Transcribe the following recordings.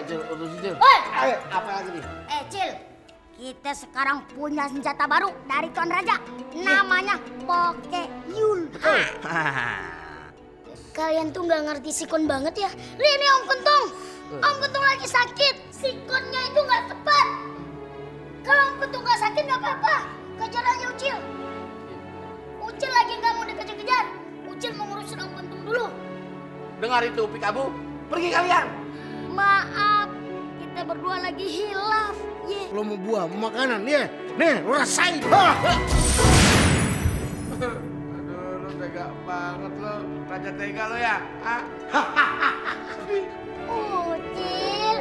Cil, urusin Cil. Woi! Ayo, apa lagi nih? Cil, kita sekarang punya senjata baru dari Tuan Raja. Namanya Pokeyul. Kalian tuh nggak ngerti sikon banget ya. Lihat nih Om Kentung. Om Kentung lagi sakit. Sikonnya itu nggak tepat. Kalau Om Kentung nggak sakit nggak apa-apa. Kejar aja Ucil. Ucil lagi nggak mau dikejar-kejar. Ucil mau ngurusin Om Kentung dulu. Dengar itu, Pikabu. Pergi kalian. Maaf, kita berdua lagi hilaf. Ye. Lo mau buah, mau makanan, ya? Nih, lo rasain. Aduh, lu tega banget lo. Raja tega lo ya? Ucil,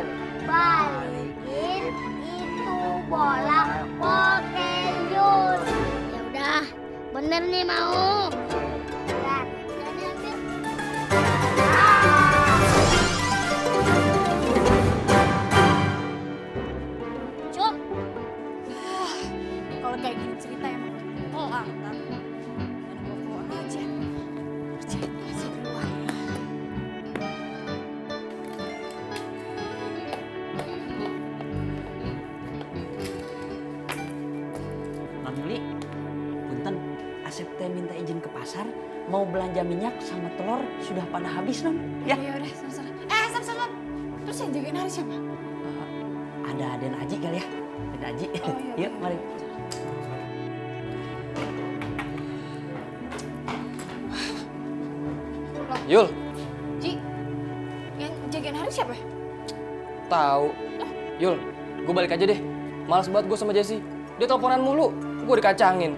balikin itu bola Pokeyul. Ya udah, bener nih mau. Dan ambil. Cuk. Kalau kayak gini cerita emang kelar kan. Dan gue aja. Percaya aja duluan. Non Yuli, punten, Asep teh minta izin ke pasar, mau belanja minyak sama telur sudah pada habis non, ya? Ya udah, sana-sana. Sam. Terus yang jagain hari siapa? Ada Den Aji kali ya, Den Aji. Oh, iya, Yuk, mari. Yul, Ji, yang jagain hari siapa? tahu. Yul, gue balik aja deh. Males banget gue sama Jesse. Dia teleponan mulu, gue dikacangin.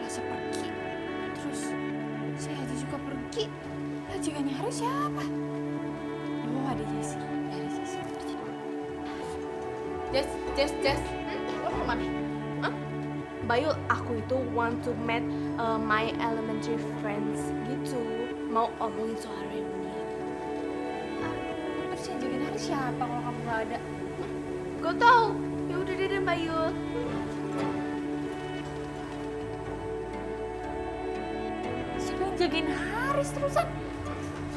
Rasa pergi. Terus si Haji juga pergi. Lah jagainnya hari siapa? Oh, ada Jessie. Ada Jessie. Jess, lo mau kemana? Hah? Bayu, aku itu want to meet my elementary friends gitu. Mau omongin soal reunion. Terus yang jagain hari siapa kalau kamu gak ada? Gue tau. Ya udah deh Bayu. Siapa yang jagain Haris terusan?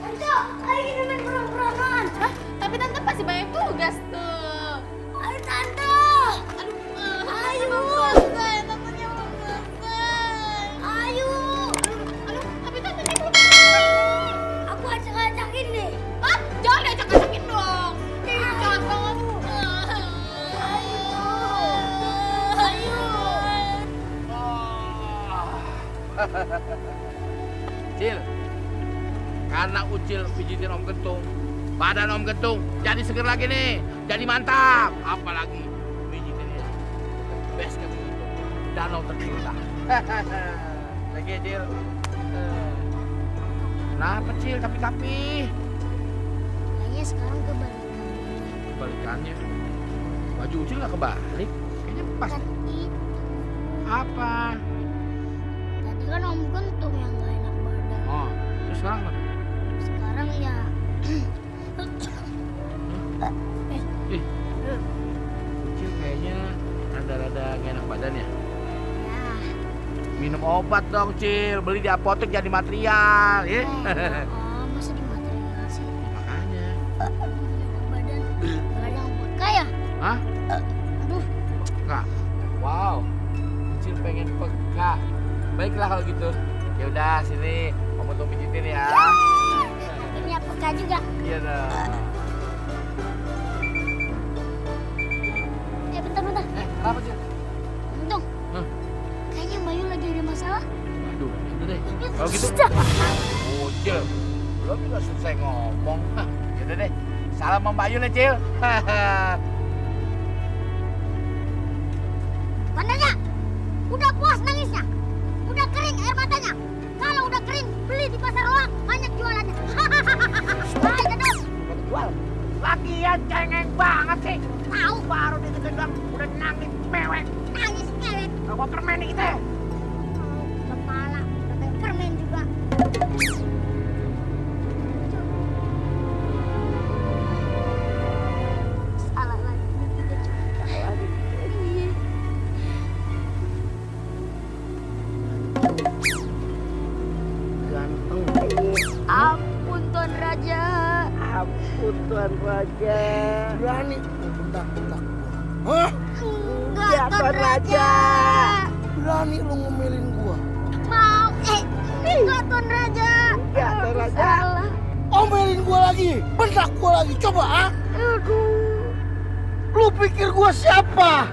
Tante, ayo kita main perang-perangan. Hah? Tapi tante pasti banyak tugas tuh. Ayo Tante. Ayo. Tantenya belum selesai. Ayo. Aduh, tapi tantenya belum. Aku acak-acakin deh. Hah? Jangan diacak-acakin dong. Jangan banget. Ayo. Cil, karena Ucil pijitin Om Kentung, badan Om Kentung jadi seger lagi nih, jadi mantap. Apalagi pijitinnya best kayak begitu, danau tercinta. Lagi Cil. Kenapa Cil? Tapi Kayaknya sekarang kebalikan. kebalikannya. Baju Ucil nggak kebalik, kayaknya pas. Kan itu. Apa? Tadi kan Om Kentung yang gak enak badan. Oh, terus sekarang apa? Sekarang ya. Ih, Ucil kayaknya rada-rada nggak enak badan ya. Nah, Minum obat dong, Cil. Beli di apotek jadi material, ya. oh masa di material sih? Makanya. Badan, badan vodka ya? Hah? Aduh, Kak. Wow. Cil pengen peka. Baiklah kalau gitu. Ya udah, sini. Kamu tuh pijitin ya. akhirnya peka juga. Iya dong. Bentar. Kenapa, Cil? Untung. Hah? Kayaknya Bayu lagi ada masalah. Aduh, itu deh. Kalau gitu. Sudah. Oh, Cil. Belum juga selesai ngomong. Hah, yaudah deh. Salam Mbak Bayu nih, Cil. Bandanya, udah puas nangisnya? Udah kering air matanya? Kalau udah kering, beli di pasar loak, banyak jualannya. Hai, Dadang. Jual. Lagian cengeng banget sih. Tahu Baru dikit doang udah nangis mewek. nangis ngewek. Bawa permen nih kita. Kepala, udah kayak permen juga. Salah lagi. Ganteng. Ampun, ampun Tuan Raja. Berani bentak-bentak gua. Hah? Enggak, Tuan Raja. Berani lu ngomelin gua. Mau, enggak Tuan Raja. Enggak, Tuan Raja. Salah. Omelin gua lagi, bentak gua lagi. Coba, ah? Aduh, Lu pikir gua siapa?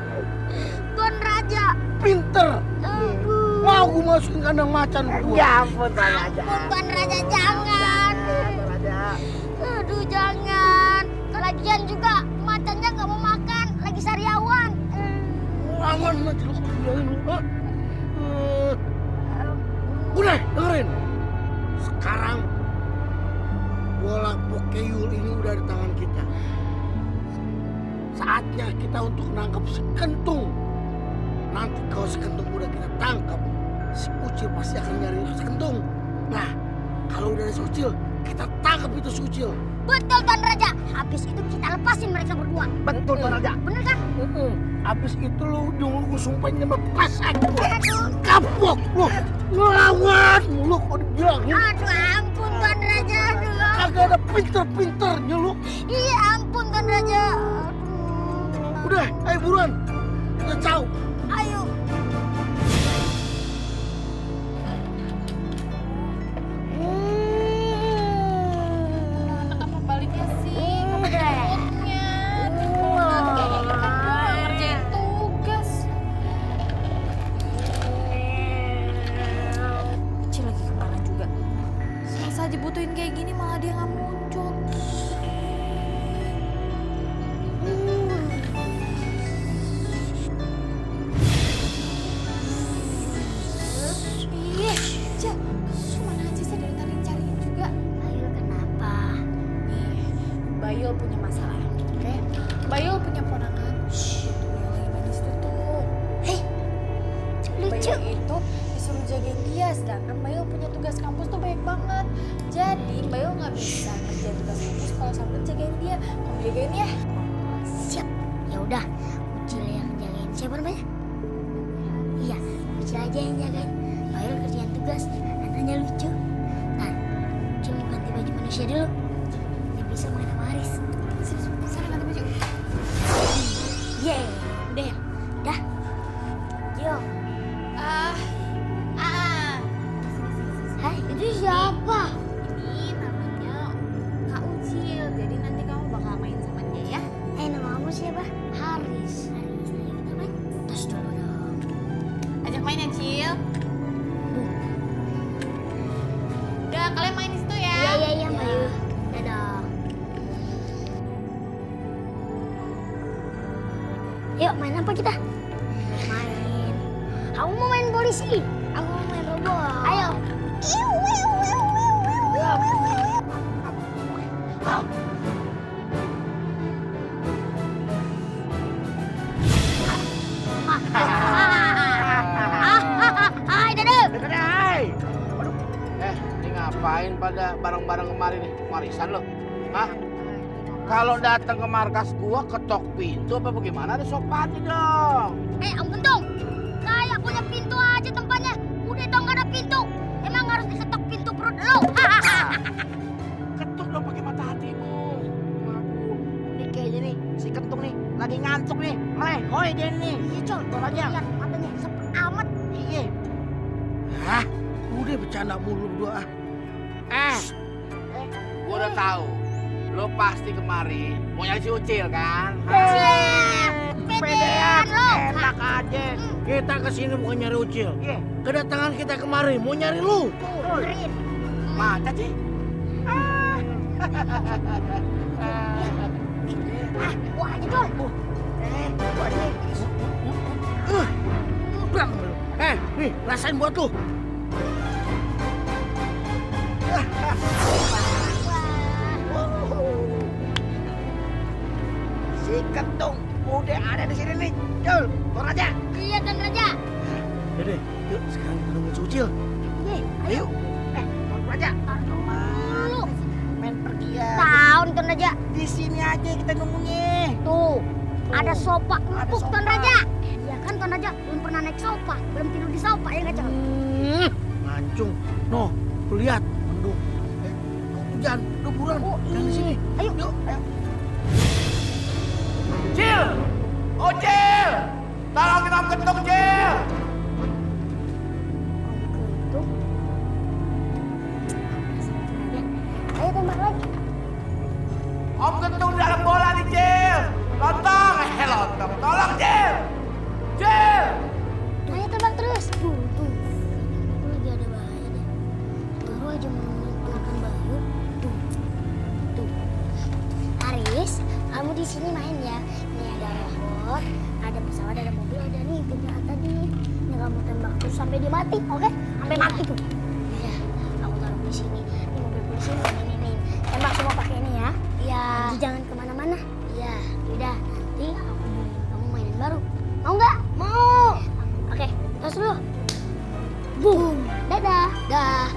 Tuan Raja. Pinter. Aduh. Mau gua masukin kandang macan gua. Ya ampun Tuan Raja. Tuan Raja jangan. Aduh jangan. Lagian juga macannya nggak mau makan, lagi sariawan. Lawan nanti lu bilangin lu. Hah? Udah, dengerin. Sekarang bola Pokeyul ini udah di tangan kita. Saatnya kita untuk nangkep si Kentung. Nanti kalau si Kentung udah kita tangkap, si Ucil pasti akan nyari si Kentung. Nah, kalau udah ada si Ucil, kita tangkap itu si Ucil. Betul Tuan Raja. Habis itu kita lepasin mereka berdua. Betul Tuan Raja. Bener kan? Abis itu lu ujung sumpahin sama pasak. Aduh. Kapok lu. Ngelawan lu kok dibilangin. Aduh ampun Tuan Raja. Aduh. Kagak ada pinter-pinternya lu. Iya ampun Tuan Raja. Aduh. Udah, ayo buruan. Kita jauh. Ayo. Apa baliknya sih? Takutnya. Ngerjain tugas. Kecil lagi kemana juga? Selesai dibutuhin kayak gini malah dia nggak muncul. Ih, Cil, kemana aja sih dari tadi cariin juga? Ayo kenapa? Nih, Bayul punya masalah, oke? Bayul punya ponakan. Shh, itu yang lagi main di situ tuh. Hei, lucu. Bayul itu disuruh jagain dia, sedangkan Bayul punya tugas kampus tuh banyak banget. Jadi Bayul nggak bisa kerjain tugas kampus kalau sambil jagain dia. Kamu jagain ya? Siap. Ya udah, Ucil yang jagain. Siapa namanya? Iya, Ucil aja yang jagain. Bayul kerjaan tugas. Nantinya lucu. Nah, Ucil mau ganti baju manusia dulu. Dia bisa main sama Aris. Sana ganti baju. Yeay, udah ya? Udah. Yo. Hai, itu siapa? Ini namanya Kak Ucil. Jadi nanti kamu bakal main sama dia ya. Nama kamu siapa? Haris. Haris, ayo kita main. Tos dulu dong. Ajak main ya, Cil. Udah, kalian main di situ ya. Iya, Bayu. Dadah. Yuk, main apa kita? Main. Kamu mau main polisi? Aku mau main robot. Ayo. Hai, Dede. Hai. Waduh. Ini ngapain pada bareng-bareng kemarin nih? Warisan lo? Hah? Kalau datang ke markas gua ketok pintu apa bagaimana? Ada sopannya dong. Om Kentung, kayak punya pintu aja tempatnya. Udah dong gak ada pintu. Emang harus diketok pintu perut lo? Ketuk dong pakai mata hatimu. Ini kayaknya nih, si Kentung nih, lagi ngantuk nih. Melehoi dia nih. Iya, Col. Tuh aja. Lihat matanya sepet amat. Iya. Hah? Udah bercanda mulu berdua. Gua udah tahu. Lo pasti kemari mau nyari si Ucil kan? Pedean lo. Enak aja. Kita kesini bukan nyari Ucil. Iya. Kedatangan kita kemari mau nyari lu. Dengerin. Mata sih. Wah aja, Col. Berang lu. Nih, rasain buat lu. Si Kentung udah ada di sini nih. Jul, Tuan Raja. Iya, Tuan Raja. Dede, yuk sekarang kita nunggu si Ucil. Ayo. Tuan Raja. Lu. Main pergi ya. Tahun, Tuan Raja. Di sini aja kita nunggunya. Tuh, ada sofa Ada empuk, sofa. Tuan Raja. Iya kan, Tuan Raja? Belum pernah naik sofa. Belum tidur di sofa, ya nggak, Col? Mancung. Noh, lu lihat. Mendung. hujan. Udah buruan, jangan di sini. Ayo. Yuk, ayo. Cil! Oh Cil! Tolongin Om Kentung Cil! Om Kentung. Ayo tembak lagi. Om Kentung di dalam bola nih Cil! Lontong! Lontong! Tolong Cil! Cil! Ayo tembak terus. Tuh. Itu lagi ada bahaya deh. Baru aja menemukan ponakan Bayu. Tuh. Haris, kamu di sini main ya. Ini ada robot, ada pesawat, ada mobil, ada nih penjahat tadi. Ini kamu tembak terus sampai dia mati, oke? Sampai mati tuh. Ya, aku taruh di sini. Ini mobil polisi nih. Tembak semua pakai ini ya. Iya. Nanti jangan kemana-mana. Iya. Udah, nanti aku beliin kamu mainan baru. Mau nggak? Mau. Oke, terus dulu. Boom. Dadah. Dah.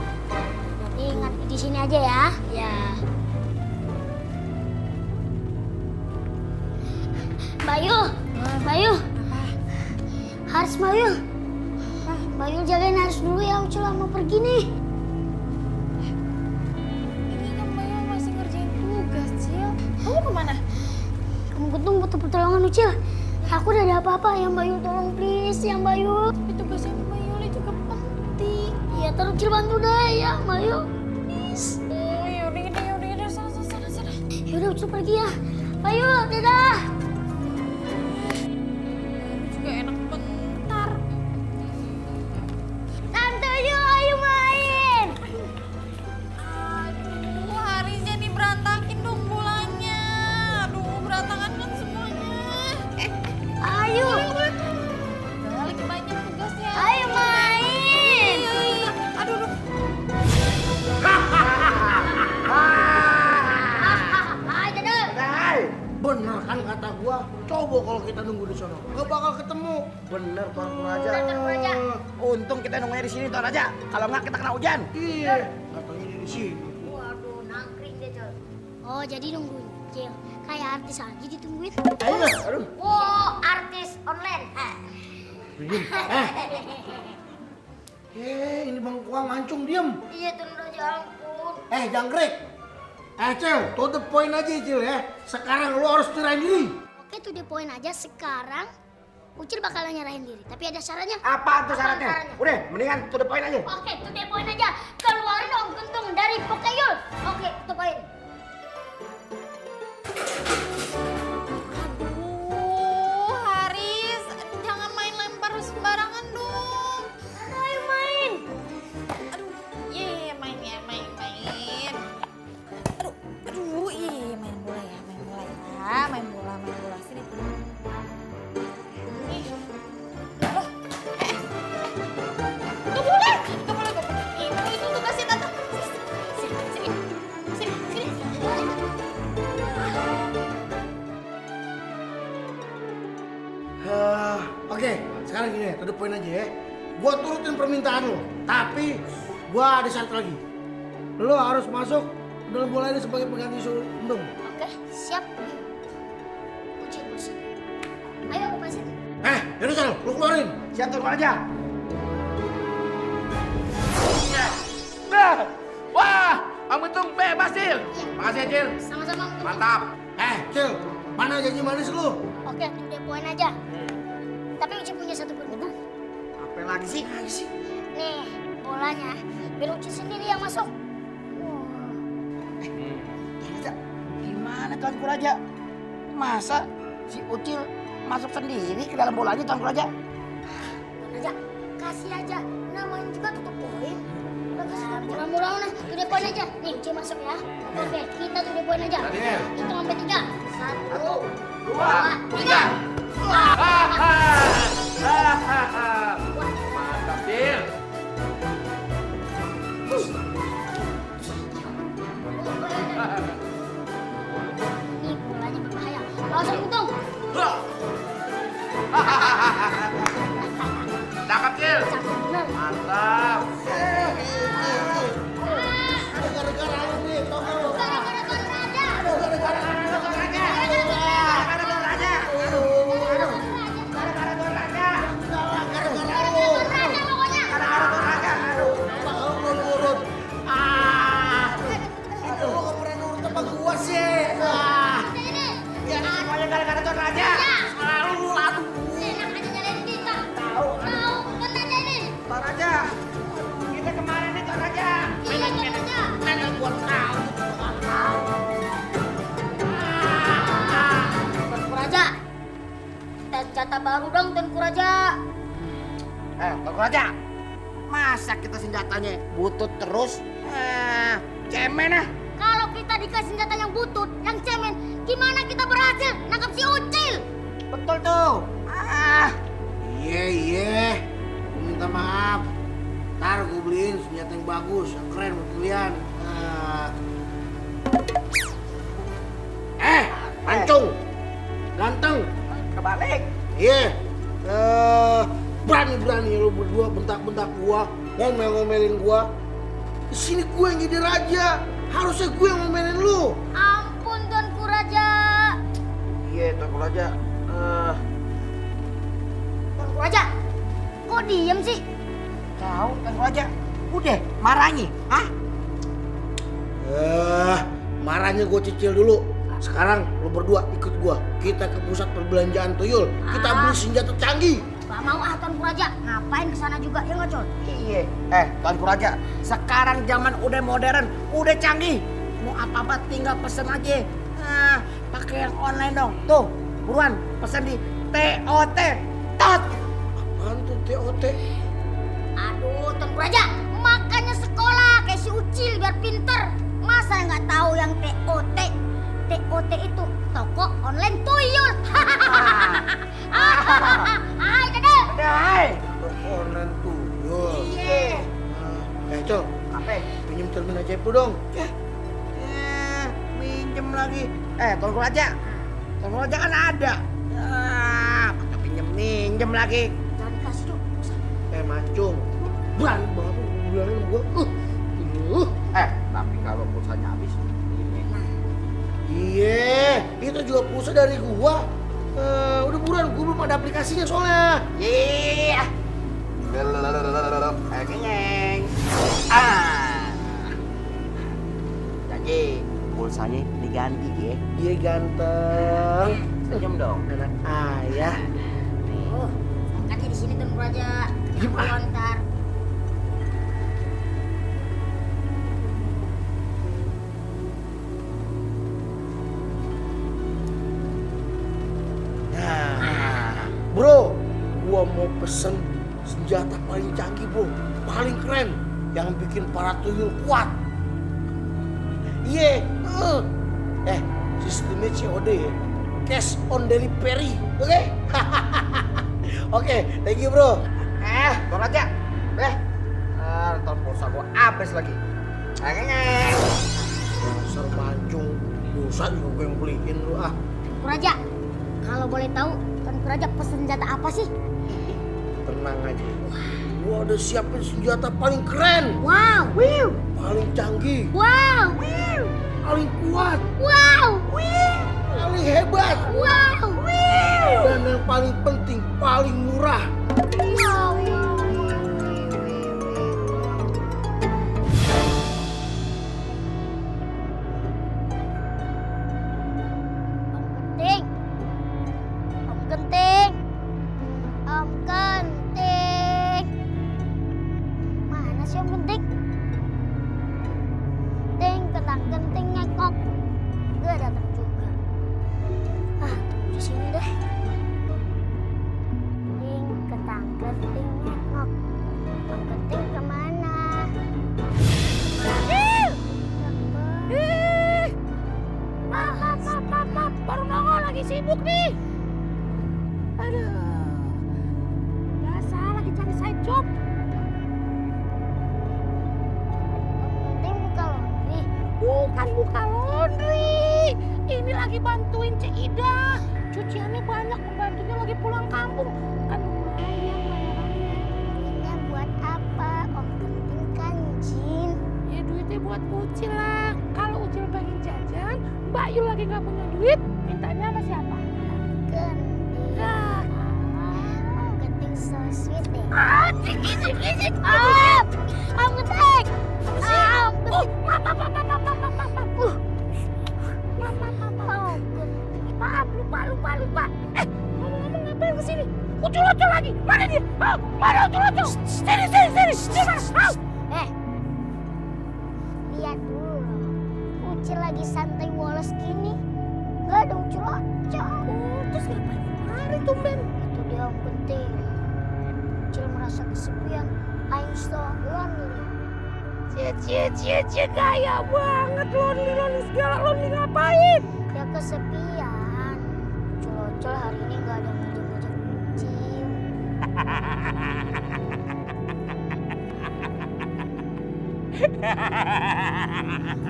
Nanti ingat di sini aja ya. Ya. Bayu. Haris Bayu. Bayu jagain Haris dulu ya, Ucil mau pergi nih. Ini kan Bayu masih ngerjain tugas, Cil. Kamu kemana? Kamu Kentung butuh pertolongan Ucil. Aku udah ada apa-apa, yang Bayu tolong please, yang Bayu. Tapi tugasnya Bayu juga penting. Ya terus Ucil bantu deh ya, Bayu. Please. Oh, yaudah, sana. Yaudah Ucil pergi ya. Bayu, dadah. Baru juga enak bentar. Tante Yu, ayo main. Aduh, Harisnya nih berantakin dong bolanya. Aduh, berantakan kan semuanya. Ayo. Udah, lagi banyak tugasnya. Ayo main. Aduh. Bener kan kata gua, coba kalau kita nunggu di sono, gak bakal ketemu. Bener Tuan Raja. Tuan Raja. Untung kita nunggunya di sini Tuan Raja. Kalau nggak kita kena hujan. Iya, katanya dia di sini. Waduh, nangkring deh, Cil. Oh, jadi nungguin, Cil. Kayak artis aja ditungguin. Ayo lah, aduh. Oh, artis online. Diem. Ini Bang Kuang mancung, diem. Iya, Tuan Raja, ampun. Jangkrik. Cel, to the point aja Cil ya. Sekarang lu harus nyerahin diri. Oke, to the point aja. Sekarang Ucil bakalan nyerahin diri. Tapi ada syaratnya. Apa tuh syaratnya? Udah, mendingan to the point aja. Oke, to the point aja. Keluarin Om Kentung dari Pokeyul. Oke, to the point. Aduh, Haris, jangan main lempar sembarangan dong. Ayo main. Aduh, iya main. Aduh, iya main bola ya. Main bola. Sini. Ih. Loh, Gak boleh. Itu tugasnya Tante. Sini. Oke, sekarang gini, to the point aja ya. Gua turutin permintaan lo, tapi gua ada satu lagi. Lo harus masuk dalam bola ini sebagai pengganti Sundung. Oke, siap. Ucil bersih. Ayo, aku pasin. Yaudah Sal, lo keluarin. Siap Tuan Raja. Nah, wah, Om Kentung bebas Cil. Makasih ya Cil. Sama-sama, Om Kentung. Mantap. Cil, mana janji manis lo? Oke, to the point aja. Tapi Ucil punya satu permintaan. Apa lagi sih? Nih, bolanya. Biar Ucil sendiri yang masuk. Gimana Tuan Raja? Masa si Ucil masuk sendiri ke dalam bolanya Tuan Raja? Tuan Raja, kasih aja. Namanya juga tutup poin. Murah-murah nah, to the point aja. Nih, Ucil masuk ya. Oke, kita to the point aja. Hitung sampai 3. 1, 2, 3. Mantap Cil. Nih, bolanya berbahaya. Langsung hitung. Cakep Cil. Cakep bener. Mantap. Ada gara-gara lo nih, tau gak lo? Gara-gara Tuan Raja. Gara-gara lo. baru dong Tuanku Raja. Tuanku Raja, masa kita senjatanya butut terus? Cemen ah. Kalau kita dikasih senjata yang butut, yang cemen, gimana kita berhasil nangkap si Ucil? Betul tuh. Iya. Minta maaf. Ntar gue beliin senjata yang bagus, yang keren buat kalian. Pancung. Ganteng. Kebalik. Iya. Berani-berani lu berdua bentak-bentak gua, ngomel-ngomelin gua. Di sini gue yang jadi raja. Harusnya gue yang ngomelin lu. Ampun Tuanku Raja. Iya, Tuanku Raja. Tuanku Raja, kok diem sih? Tahu Tuanku Raja. Udah marahnya, hah? Marahnya gue cicil dulu. Sekarang lu berdua ikut gua. Kita ke pusat perbelanjaan Tuyul. Kita beli senjata canggih. Gak mau Tuanku Raja. Ngapain kesana juga, ya nggak Col? Iya. Tuanku Raja, sekarang zaman udah modern, udah canggih. Mau apa-apa tinggal pesen aja. Pakai yang online dong. Tuh, buruan pesen di TOT. Tot. Apaan tuh TOT? Aduh Tuanku Raja, makanya sekolah kayak si Ucil biar pinter. Masa nggak tahu yang TOT? TOT itu toko online Tuyul. Hai Dede. Hai. Online Tuyul. Iya. Col, Apa? pinjem termin ajaib lu dong. Minjem lagi. Tuanku Raja. Tuanku Raja kan ada. Pakai pinjem lagi. Jangan dikasih tuh. Mancung. Berani banget lu bilangin gua. Tapi kalau pulsanya habis, Iya, itu juga pulsa dari gua. Udah buruan, gua belum ada aplikasinya soalnya. iya. Geng. Jadi pulsanya diganti ya. Dia ganteng. Senyum dong. Anak ayah. Angkatnya di sini Tuanku Raja. Gimana? Ntar. Bro, gua mau pesen senjata paling canggih bro, paling keren, yang bikin para tuyul kuat. Iya, sistemnya COD ya, cash on delivery, oke? Oke, thank you bro. Tuan Raja. Ntar pulsa gua habis lagi. Dasar mancung, pulsa juga gua yang beliin lu ah. Tuanku Raja, kalau boleh tahu Tuanku Raja pesen senjata apa sih? Tenang aja, gua udah siapin senjata paling keren, Wow. paling canggih, Wow. paling kuat, Wow. paling hebat, Wow. dan yang paling penting paling murah. Wow. Om Genting. Om Genting. Mana sih Om Genting? Ting ketang genting ngekok. Gak datang juga. Tunggu di sini deh. Ting ketang genting ngekok. Om Genting kemana? Maaf, baru nongol lagi sibuk nih. Aduh, biasa lagi cari side job. Penting buka laundry. Bukan buka laundry. Ini lagi bantuin Cik Ida. Cuciannya banyak, pembantunya lagi pulang kampung. Kan lumayan bayarannya. Duitnya buat apa? Om Genting kan jin. Ya duitnya buat Ucil lah. Kalau Ucil pengen jajan, Mbak Yul lagi nggak punya duit, mintanya sama siapa? Genting. Om Genting so sweet deh. Cik. Om Genting. Maaf, lupa. Ngomong-ngomong ngapain kesini? Ucul lagi, mana dia? Mana Ucul? Sini. Lihat dulu. Ucil lagi santai woles gini. Gak ada Ucul. Terus ngapain kemarin tumben? Itu dia Iya Om Genting. Ucil merasa kesepian. I'm so lonely. Cie, gaya banget. Lonely segala. Lonely ngapain? Ya kesepian. Ucil hari ini nggak ada ngejar-ngejar Ucil.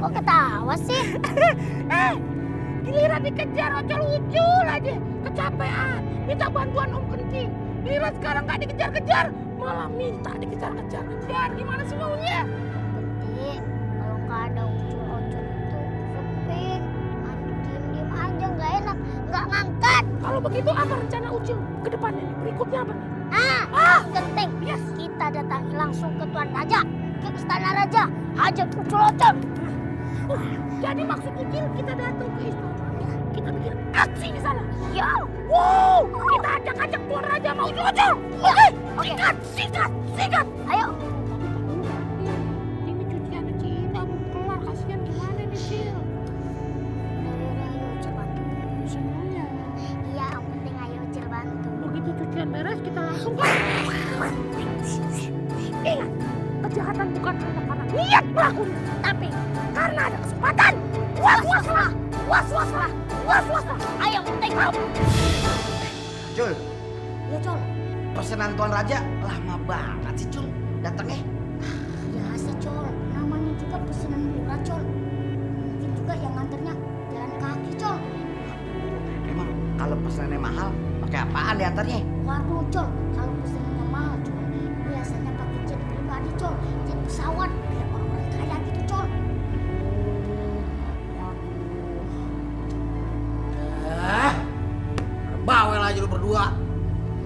Kok ketawa sih? Giliran dikejar Ocol aja. Kecapean. Minta bantuan Om Genting. Giliran sekarang gak dikejar-kejar. Malah minta dikejar-kejar. Dan gimana sih maunya? Genting, kalau nggak ada Ucil itu sepi. Diem-diem aja nggak enak, nggak ngangkat. Kalau begitu apa rencana Ucil ke depannya nih? Berikutnya apa nih? Genting. Kita datangi langsung ke Tuan Raja, ke istana Raja. Ajak Ucil. Jadi maksud Ucil kita datang ke istana. Kita bikin aksi di sana. Ya. Wow, kita ajak Tuan Raja mau Ucil. Oke. Sikat. Ayo. Ini cucian Cina belum keluar. Kasihan gimana nih, Cil? Ayo Ucil bantu. Semuanya. Iya, yang penting ayo Ucil bantu. Begitu cucian beres kita langsung ingat, kejahatan bukan hanya karena niat pelakunya, tapi karena ada kesempatan. Was-waslah. Ayo penting. Cul, Ya Col. pesanan Tuan Raja lama banget sih Cul datangnya. Biasa Col. Namanya juga pesanan murah Col. Mungkin juga yang nganternya jalan kaki Col. Emang kalau pesanannya mahal, pakai apaan diantarnya? Waduh Col. Kalau pesanannya mahal Col, biasanya pakai jet pribadi Col. Jet pesawat kayak orang-orang kaya gitu Col. Bawel aja lu berdua.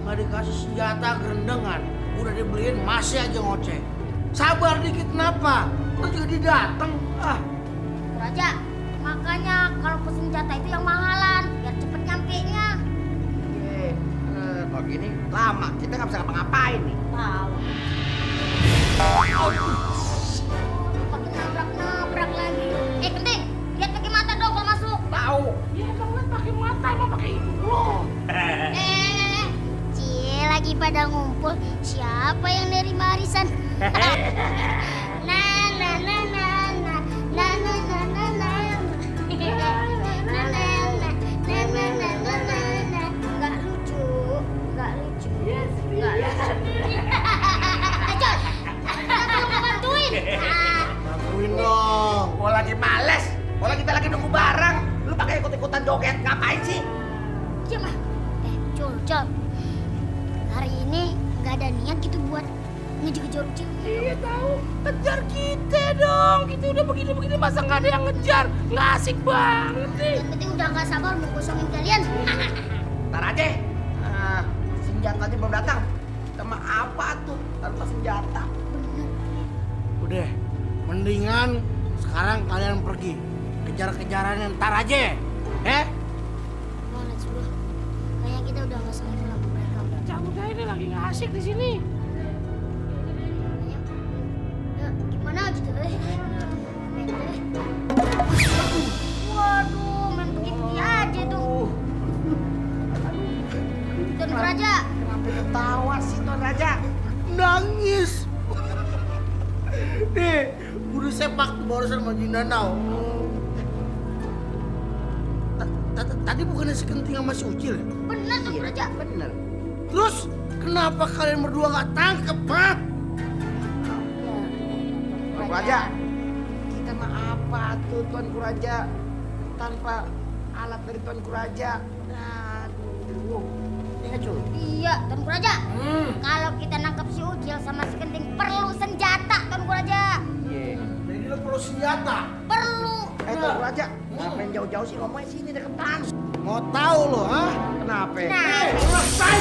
Nggak dikasih senjata gerendengan. Udah dibeliin masih aja ngoceh. Sabar dikit kenapa? Lu juga didateng. Raja, makanya kalau pesen jatah itu yang mahalan biar cepet nyampenya. Kalau gini lama, kita nggak bisa ngapa-ngapain nih. Tahu. Pakai nabrak lagi. Genting, lihat pakai mata dong kalau masuk. Tahu? Ya emang lihat pakai mata, emang pakai hidung lo. Cie lagi pada ngumpul. Siapa yang nerima arisan? Nggak lucu. Acol, kenapa lu nggak bantuin? Bantuin dong. Gua lagi males. Kalau kita lagi nunggu barang, lu pakai ikut-ikutan joget ngapain sih? Diam ah. Col. Hari ini nggak ada niat gitu buat ngejar-ngejar Ucil. Iya tahu, kejar kita dong. Kita udah begini masa nggak ada yang ngejar? Nggak asik banget sih. Yang penting udah nggak sabar mau kosongin kalian. Ntar aja. Senjatanya belum datang. Sama apa tuh tanpa senjata? Udah, mendingan sekarang kalian pergi. Kejar-kejaran ntar aja. Let's go. Kayaknya kita udah nggak saling sama mereka. Cabut aja deh, lagi nggak asik di sini. Ayo. Ya, gimana gitu Waduh, main pergi-pergi aja tuh. Tuan Raja. Kenapa ketawa sih Tuan Raja? Nangis. Nih, udah sepak barusan sama Jindanau. Tadi bukannya si Genting sama si Ucil ya? Bener Tuan Raja. Bener. Terus kenapa kalian berdua nggak tangkep, Pak? Tuan Raja, kita mah apa tuh Tuan Raja tanpa alat dari Tuan Raja? Aduh, ya cuy. Iya, Tuan Raja. Kalau kita nangkap si Ucil sama si Genting perlu senjata, Tuan Raja. Iya. Jadi lu perlu senjata. Perlu. Tuan Raja, ngapain jauh-jauh sih ngomongnya sini deketan? Mau tahu lo, ha? Kenapa? Nah, Selesai.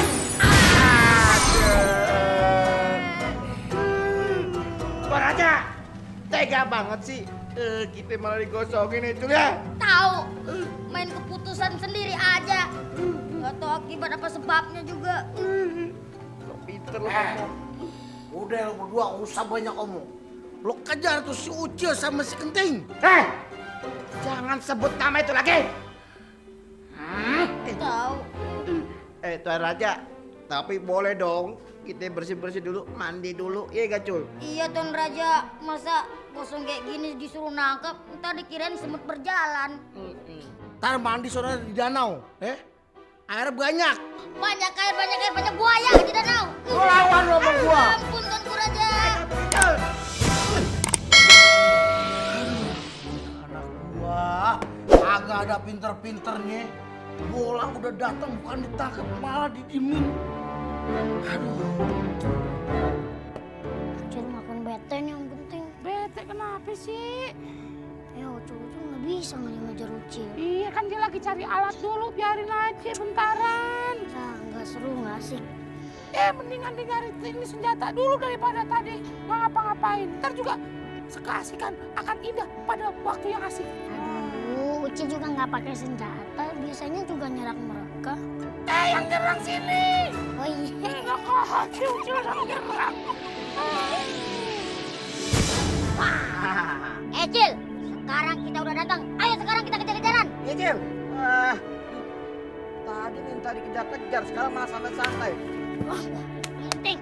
Tuan Raja, tega banget sih. Kita malah digosongin itu ya. tahu. Main keputusan sendiri aja. Gak tahu akibat apa sebabnya juga. Lo pinter lo ngomong. Udah lo berdua nggak usah banyak omong. Lo kejar tuh si Ucil sama si Genting. Jangan sebut nama itu lagi. Tahu. Tuan Raja, Tapi boleh dong kita bersih-bersih dulu, mandi dulu, iya gak Cul? Iya Tuan Raja, masa kosong kayak gini disuruh nangkep, ntar dikirain semut berjalan. Ntar mandi saudara di danau, air banyak. Banyak air, banyak buaya di danau. Lo lawan lo sama gua. Ampun Tuanku Raja. Anak gua agak ada pinter-pinternya. Bola udah datang bukan ditangkap malah didiemin. Aduh. Cil makan bete nih yang penting. Bete kenapa sih? Ya Ucil nggak bisa ngejar Ucil. Iya kan dia lagi cari alat dulu, biarin aja bentaran. Nah, nggak seru nggak asik. Mendingan dia nyari ini senjata dulu daripada tadi nggak ngapa-ngapain. Ntar juga keasikan akan indah pada waktu yang asik. Aduh, Ucil juga nggak pakai senjata. Biasanya juga nyerang mereka. Yang nyerang sini. Oh iya. Nggak kahat sih Ucil yang nyerang. Cil, sekarang kita udah datang. Ayo sekarang kita kejar-kejaran. Iya Cil. Tadi minta dikejar-kejar, sekarang malah santai-santai. Penting.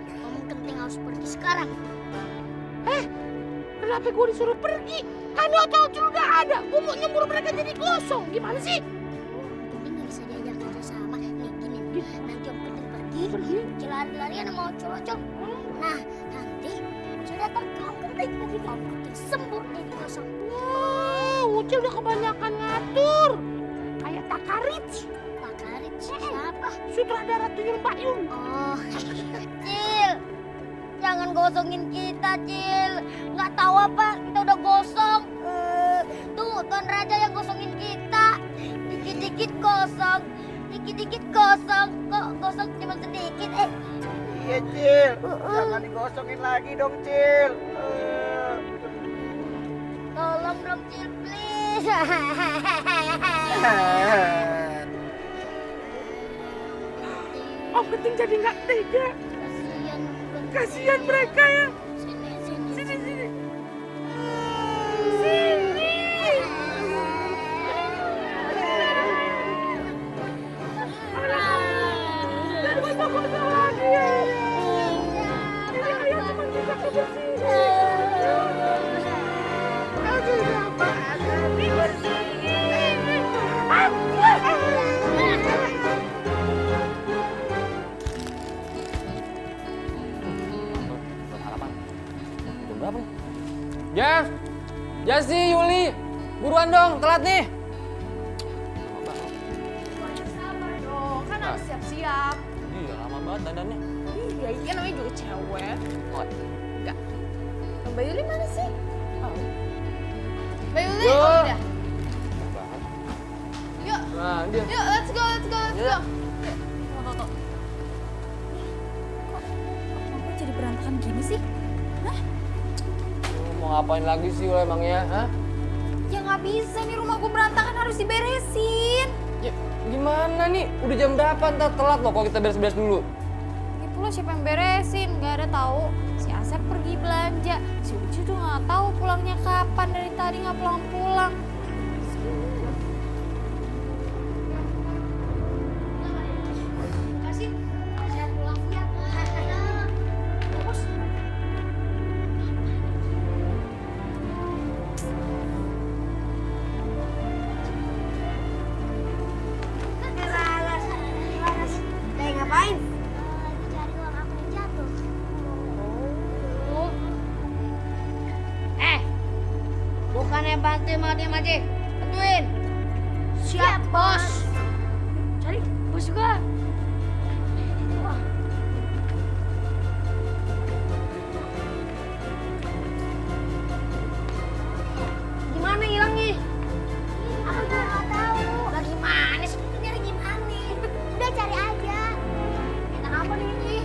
Kamu penting harus pergi sekarang. Kenapa gue disuruh pergi? Kan Ucil udah ada. Gue mau nyembur mereka jadi kosong. Gimana sih? Penting nggak bisa diajak kerja sama. Nih gini, nanti Om Penting pergi. Ucil lari-larian sama Ucil. Nah, nanti Ucil datang ke Om Penting. Om Penting sembur jadi kosong. Ucil udah kebanyakan ngatur. Kayak Takarit. Takarit siapa? Sutradara Tuyul Bayun. Oh, Cil. Jangan gosongin kita, Cil. Nggak tahu apa, kita udah gosong. Tuh, Tuan Raja yang gosongin kita. Dikit-dikit gosong. Dikit-dikit gosong. Kok gosong cuma sedikit, Iya Cil, jangan digosongin lagi dong Cil. Tolong dong, Cil, please. Om Penting jadi nggak tega. Kasian, Kasihan mereka ya. Sini. Sini. Berapa nih? Jasi, Yuli, buruan dong, telat nih. Sabar dong, kan harus siap-siap. Iya, lama banget dandannya. Iya namanya juga cewek. Oh, Enggak. Mbak Yuli mana sih? Mbak Yuli, Yo. udah. Yuk, nah dia. yuk, let's go. Yuk. Kok jadi berantakan gini sih? Lu mau ngapain lagi sih lo emangnya? Hah? Ya nggak bisa nih, rumah gue berantakan, harus diberesin. Ya, gimana nih? Udah jam berapa? Ntar telat loh kalau kita beres-beres dulu. Lagi pula siapa yang beresin? Gak ada tahu. Si Asep pergi belanja. Si Uci tuh nggak tahu pulangnya kapan, dari tadi nggak pulang-pulang. Kasih. Saya pulang ya. Bos. Ngapain? Lagi cari uang aku yang jatuh. Bukannya bantu mau diam aja. Bantuin. Siap, Bos. Cari, Bos juga. Gimana hilangnya? Aku nggak tahu. Lah gimana sih? Nyari gimana? Udah cari aja. Enak apa nih ini?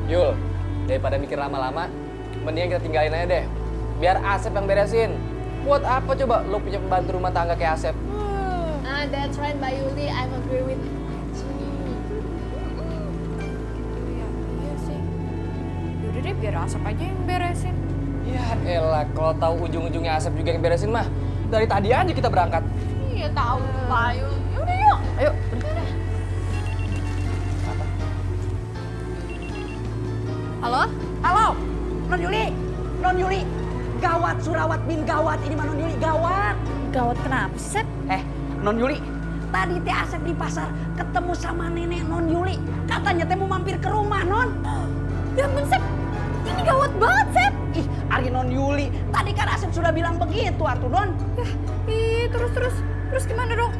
Yul, daripada mikir lama-lama, mendingan kita tinggalin aja deh. Biar Asep yang beresin. Buat apa coba lo punya pembantu rumah tangga kayak Asep? That's right, Mbak Yuli. I'm agree with Iya sih. biar Asep aja yang beresin. Ya elah, kalau tahu ujung-ujungnya Asep juga yang beresin mah, dari tadi aja kita berangkat. Iya tahu Bayu. Yaudah yuk. Ayo. Halo? Halo, Non Yuli. Non Yuli. Gawat, Surawat bin gawat. Ini mah Non Yuli, gawat. Gawat kenapa sih, Sep? Non Yuli. Tadi teh Asep di pasar ketemu sama nenek Non Yuli. Katanya teh mau mampir ke rumah, Non. Ya ampun, Sep. Ini gawat banget, Sep. Ih, Ari Non Yuli. Tadi kan Asep sudah bilang begitu, atuh, Non. Terus gimana dong?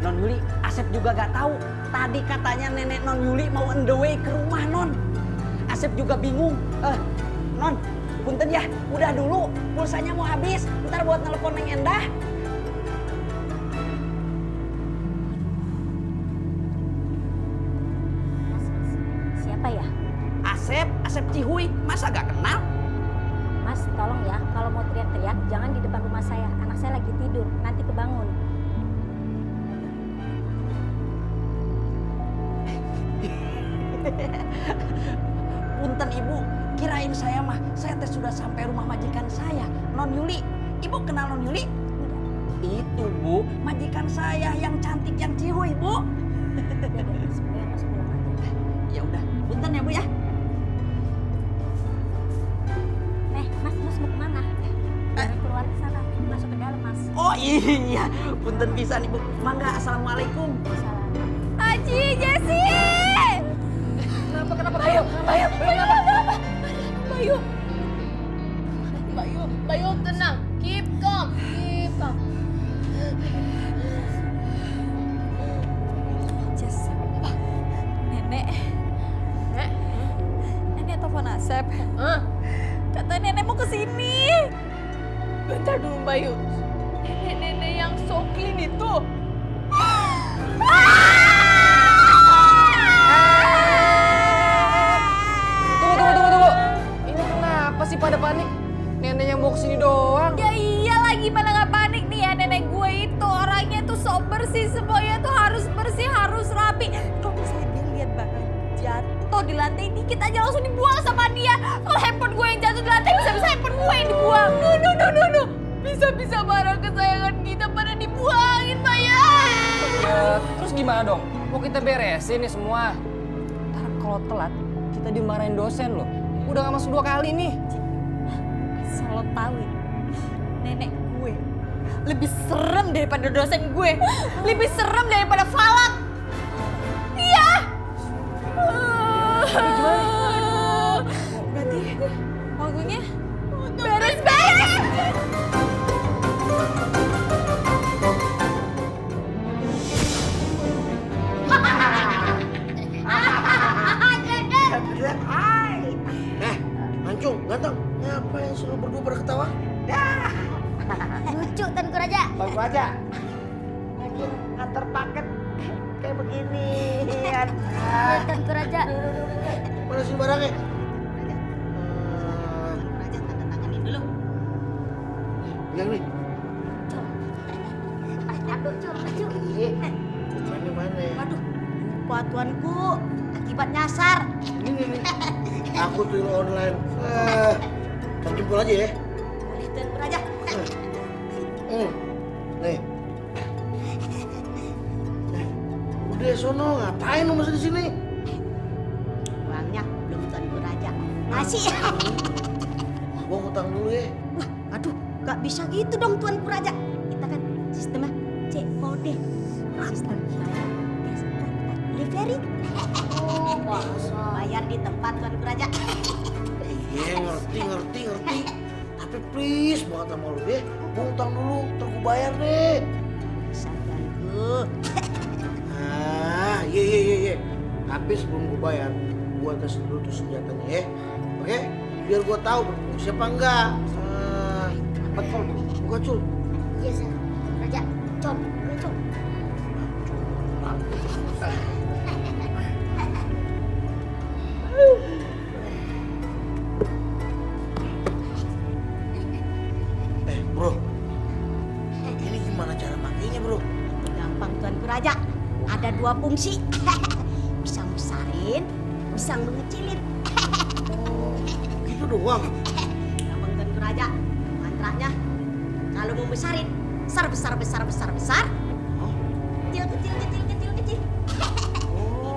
Non Yuli, Asep juga gak tahu. Tadi katanya nenek Non Yuli mau on the way ke rumah, Non. Asep juga bingung. Non, punten ya, udah dulu. Pulsanya mau habis. Ntar buat nelpon Neng Endah. Siapa ya? Asep Cihuy. Masa gak kenal? Mas, tolong ya, kalau mau teriak-teriak jangan di depan rumah saya. Anak saya lagi tidur, nanti kebangun. Punten Ibu, kirain saya mah, saya teh sudah sampai rumah majikan saya, Non Yuli. Ibu kenal Non Yuli? Itu Bu, majikan saya yang cantik, yang Cihuy, Bu. Mas pulang aja. Ya udah, punten ya Bu ya. Mas mau kemana? Jangan keluar ke sana, masuk ke dalam, Mas. Oh iya, punten pisan Ibu. Mangga, assalamualaikum. Salam. Aji, Jesse! Kenapa? Bayu tenang. Keep calm. Jess, Nenek telepon Asep. Kata nenek mau kesini. Bentar dulu Bayu. Nenek yang soklin itu. Tunggu. Ini kenapa sih pada panik? Nenek yang mau kesini doang. Ya iyalah, gimana nggak panik nih ya, nenek gue itu orangnya tuh sok bersih, semuanya tuh harus bersih, harus rapi. Kalau misalnya dia lihat barang jatuh di lantai dikit aja langsung dibuang sama dia. Kalau handphone gue yang jatuh di lantai bisa-bisa handphone gue yang dibuang. No. Bisa-bisa barang kesayangan kita pada dibuangin, Bayar. Ya, terus gimana dong? Mau kita beresin nih semua. Ntar kalau telat, kita dimarahin dosen loh. Udah gak masuk 2 kali nih. Selalu tahu ya, nenek gue lebih serem daripada dosen gue. Lebih serem daripada Falak. Iya. Berarti waktunya beres-beres. Mancung, ganteng. Ngapain sih lu berdua pada ketawa? Lucu, Tuanku Raja. Bagus aja. Lagi nganter paket kayak begini. Iya, Tuanku Raja. Mana sih barangnya? Raja tanda tanganin dulu. Yang nih. Aduh, lucu. Mana ya? Waduh, lupa tuanku. Akibat nyasar. Ini nih. Aku tuh online. Jempol aja ya. Boleh, Tuanku Raja. Nih. Udah sono, ngapain lu masih di sini? Uangnya belum Tuanku Raja. Masih. Gua ngutang dulu ya. Aduh, gak bisa gitu dong Tuanku Raja. Kita kan sistemnya COD. Sistem delivery. Oh, bayar di tempat Tuanku Raja. Iya, ngerti. Tapi please banget sama lu ya. Gua ngutang dulu, ntar gua bayar deh. Bisa Tuanku. Iya. Tapi sebelum gua bayar, gua tes dulu tuh senjatanya ya. Oke? Biar gua tahu berfungsi apa enggak. Betul, gua cul. Iya, Sir. Raja, com. Bro. Ini gimana cara makainya, Bro? Gampang Tuanku Raja. Ada 2 fungsi. Bisa besarin, bisa mengecilin. Oh, Gitu doang. Gampang Tuan Kuraja. Mantranya kalau mau besarin, besar. Kecil.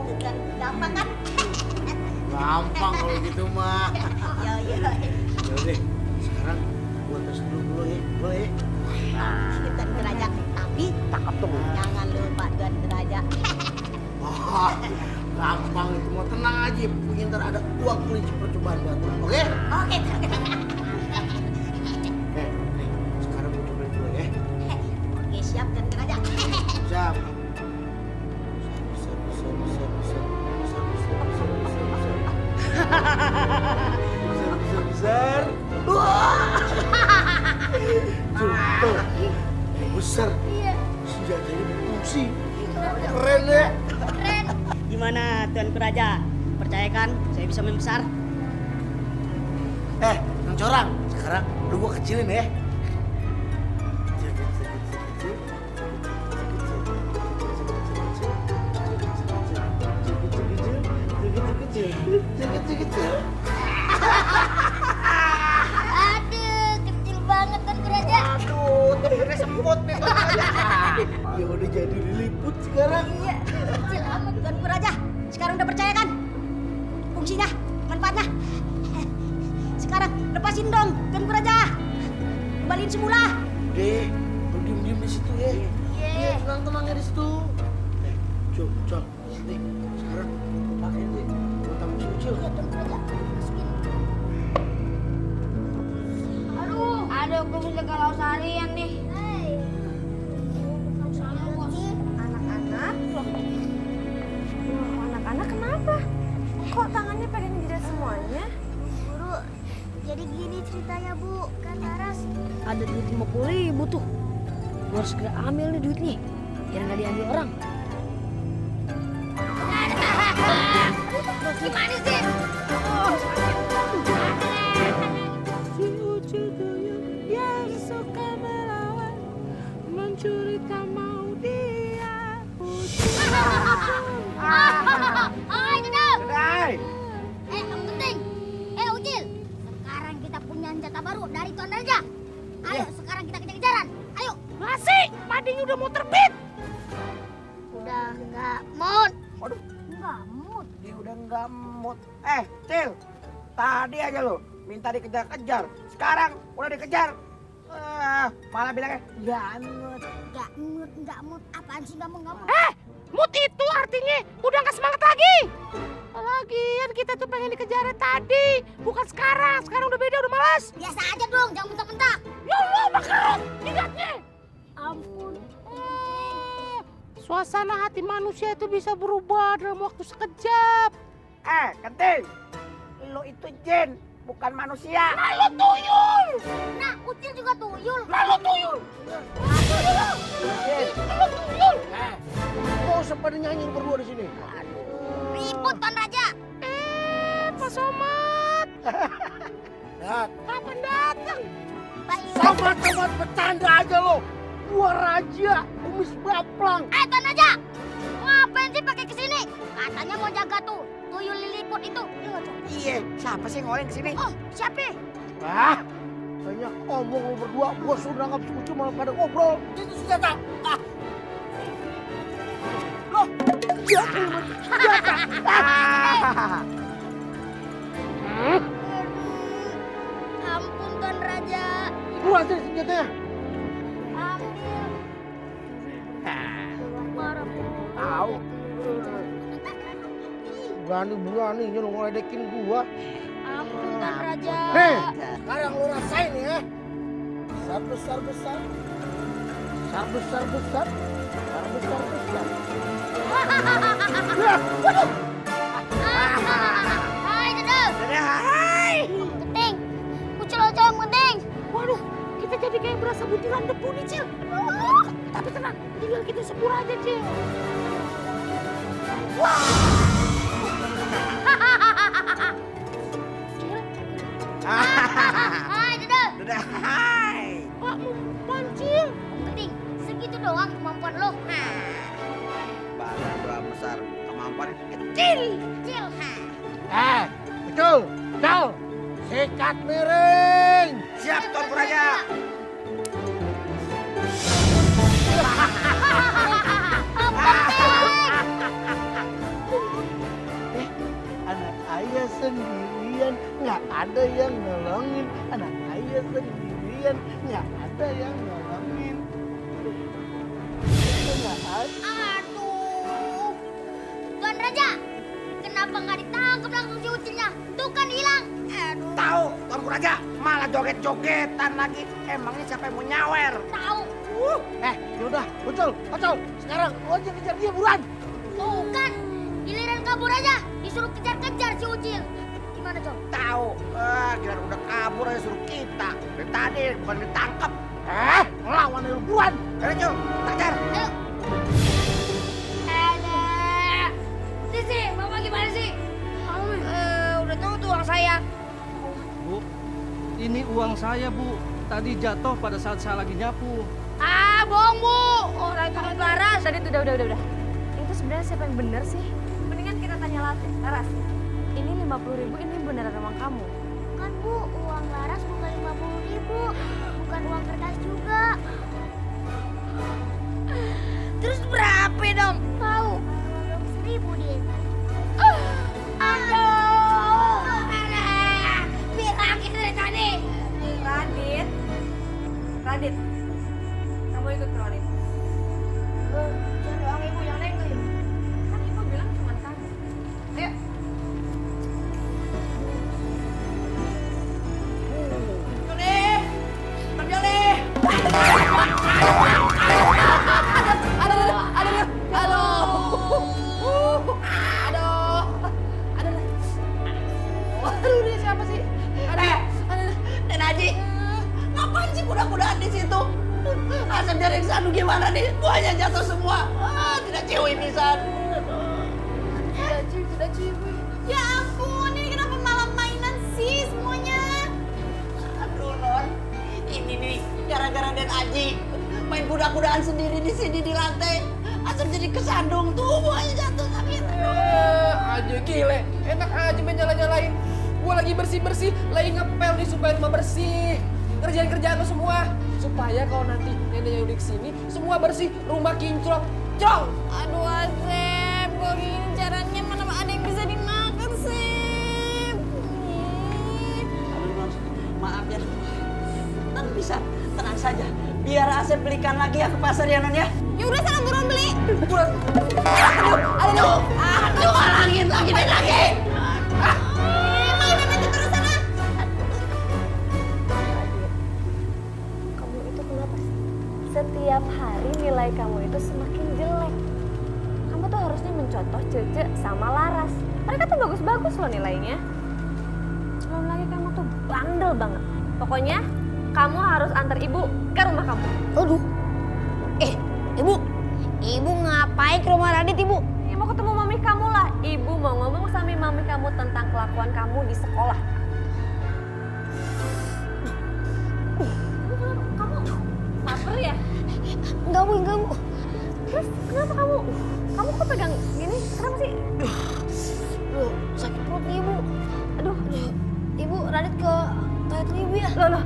Itu kan gampang kan? Gampang kalau gitu mah. Ya. Yaudah, sekarang gua tes dulu ya. Boleh ya? Tuan Kuraja. Tapi Cakep tuh. jangan lupa Tuan Kuraja. Ah, gampang itu mau tenang aja. Pokoknya ntar ada uang kelinci percobaan buat lo. Oke? Oke. Nih, sekarang gua cobain dulu ya. Oke, siap Tuan Kuraja. Siap. Besar. Wah. Tuh, besar. Iya. Senjatanya berfungsi. Keren ya. Keren. Gimana Tuan Kuraja? Percaya kan saya bisa membesar? Yang corang. Sekarang lu gua kecilin ya. Kecil. Aduh, kecil banget Tuan Kuraja. Aduh, tepirnya semput nih. Ya udah jadi diliput sekarang. Iya, kecil amat. Tuan Kuraja, sekarang udah percaya kan? Fungsinya, manfaatnya. Sekarang lepasin dong Tuan Kuraja. Kembaliin semula. Deh, lu diem di situ ya. Iya. Tenang-tenangnya di situ. Cok. Nih, sekarang lu pakai deh. Buat tamu si Ucil. Iya, Tuan Kuraja. Masukin. Aduh, gue bisa galau seharian nih. Anak-anak loh. Anak-anak kenapa? Kok tangannya pegang jidat semuanya? Guru, jadi gini ceritanya Bu, kan Laras. Ada duit 50.000 tuh. Gue harus segera ambil nih duitnya, biar nggak diambil orang. Gimana sih? Si Ucil tuyul yang suka melawan, mencuri tak mau dia. Hai, Duduk. Hai. Yang penting. Ucil. Sekarang kita punya senjata baru dari Tuan Raja. Ayo, sekarang kita kejar-kejaran. Ayo. Masih, padinya udah mau terbit. Udah nggak mood. Waduh. Nggak mood. Dia udah nggak mood. Cil, tadi aja lo minta dikejar-kejar. Sekarang udah dikejar. Malah bilangnya nggak mood. Nggak mood. Apaan sih nggak mood? Mood itu artinya udah nggak semangat lagi. Lagian kita tuh pengen dikejar tadi, bukan sekarang. Sekarang udah beda, udah malas. Biasa aja dong, jangan bentak-bentak. Ya Allah, makerut jidatnya. Ampun. Suasana hati manusia itu bisa berubah dalam waktu sekejap. Kenting, lo itu jin, bukan manusia. Nah, lo tuyul. Nah, Ucil juga tuyul. Nah, lo tuyul. Jin. Lo tuyul. Kok usah pada nyanyi berdua di sini? Ribut Tuan Raja. Pak Somad. Lihat, Kapan datang? Baik. sobat-sobat bercanda aja lo. Gua raja, kumis baplang. Tuan Raja. Ngapain sih pakai kesini? Katanya mau jaga tuh tuyul liliput itu. Iya, siapa sih ngoleng kesini? Oh, siapa? Banyak ngomong lo berdua, gua sudah nggak bisa ucap malah pada ngobrol. Itu senjata. Loh, senjata. Ampun Tuan Raja. Keluar dari senjatanya. Ambil. Marah. Tahu. Berani-beraninya lo ngeledekin gua. Ampun Tuan Raja. Nih, sekarang lo rasain ya. Besar-besar. Besar-besar. Hai, Duduk. Hai. Keting. Ucil aja yang penting. Waduh, kita jadi kayak berasa butiran debu nih, Cil. Tapi tenang, tinggal kita sebur aja, Cil. Hai, Duduk. Udah hai. Pak mempan, Cil. Keting, segitu doang kemampuan lo. Badan berapa besar, kemampuan kecil. Kecil. Betul. Si Dekat miring. Siap Tuanku Raja. Anak ayah sendirian, nggak ada yang nolongin. Anak ayah sendirian, nggak ada yang nolongin. Nggak ada. Aduh. Tuan Raja, kenapa nggak ditangkap langsung si Ucilnya? Tuh kan hilang. Aduh. Tahu Tuanku Raja, malah joget-jogetan lagi. Emangnya siapa yang mau nyawer? Tahu. Yaudah, Ucil. Sekarang lo aja kejar dia buruan. Tuh kan, giliran kabur aja, disuruh kejar-kejar si Ucil. Gimana, Col? Tahu, giliran udah kabur aja suruh kita. Dari tadi bukan ditangkap. Lawan lu buruan. Ayo Cul, kita kejar. Ayo. Ada. Sisi, Bapak gimana sih? Udah tahu tuh uang saya. Bu, ini uang saya, Bu. Tadi jatuh pada saat saya lagi nyapu. Ah, bohong, Bu. Orang itu kan Laras. Tadi udah. Itu sebenarnya siapa yang bener sih? Mendingan kita tanya Laras. Ini 50.000 ini beneran uang kamu? Kan, Bu, uang Laras bukan 50.000. Bukan uang kertas juga. Terus berapa dong? Tahu. 100.000 dia. Aduh. Bilangin dari tadi. Radit, kamu ikut ke Radit. Doang ibu yang lain tuh. Kan ibu bilang cuma kamu. Ayo. Aduh, dia siapa sih? Nen Haji, ngapain sih kuda-kudaan di situ? Asap dari sana gimana nih? Buahnya jatuh semua. Tidak ciwi pisan. Tidak ciwi. Ya ampun, ini kenapa malah mainan sih semuanya? Aduh Non, ini nih gara-gara Den Haji main kuda-kudaan sendiri di sini di lantai. Asap jadi kesandung tuh, buahnya jatuh sakit. Aja gile, enak aja main nyala-nyalain. Gua lagi bersih-bersih, lagi ngepel nih supaya rumah bersih. Kerjaan-kerjaan lo semua. Supaya kalau nanti neneknya udah kesini, semua bersih, rumah kinclong. Cong! Aduh Asep, kok gini caranya mana ada yang bisa dimakan sih? Aduh Non, maaf ya. Non bisa tenang saja. Biar Asep belikan lagi ya ke pasar ya Non ya. Ya udah sana buruan beli. Aduh, halangin lagi dan lagi. Mainan aja terus sana. Kamu itu kenapa sih? Setiap hari nilai kamu itu semakin jelek. Kamu tuh harusnya mencontoh Cece sama Laras. Mereka tuh bagus-bagus loh nilainya. Belum lagi kamu tuh bandel banget. Pokoknya kamu harus antar ibu ke rumah kamu. Aduh. Ibu ngapain ke rumah Radit, Ibu? Ya, mau ketemu mami kamu lah. Ibu mau ngomong sama mami kamu tentang kelakuan kamu di sekolah. Kamu lapar ya? Enggak, Bu. Terus kenapa kamu? Kamu kok pegang gini? Kenapa sih? Loh, sakit perut nih, Ibu. Aduh, Ibu, Radit ke toilet dulu, Ibu ya. loh.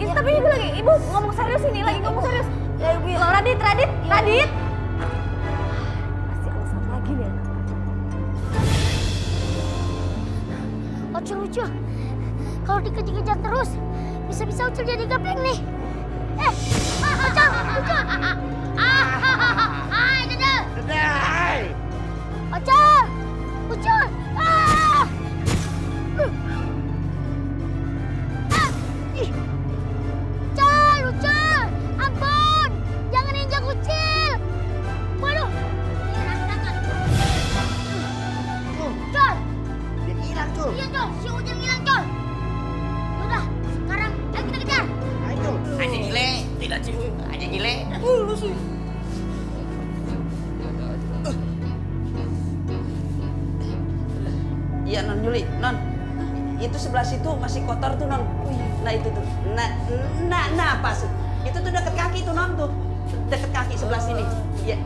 Ini tapi ibu lagi, ibu ngomong serius ini, lagi ngomong serius. Ya, Ibu ya. Loh, Radit. Pasti alasan lagi nih anak. Ucil. Kalau dikejar-kejar terus, bisa-bisa Ucil jadi gapeng nih. Ucil. Hai. Ucil. Ucil. Ampun. Jangan injak Ucil. Waduh. Hilang. Col. Dia hilang Cul. Iya, Col. Si Ucil hilang, Col. Yaudah, sekarang ayo kita kejar. Ayo Cul. Aja gile, tidak ciwi. Aja gile. Lu sih. Iya Non Juli, Non. Itu sebelah situ masih kotor tuh Non. Nah itu tuh. Nah pas. Itu tuh deket kaki tuh Non tuh. Deket kaki sebelah sini. Iya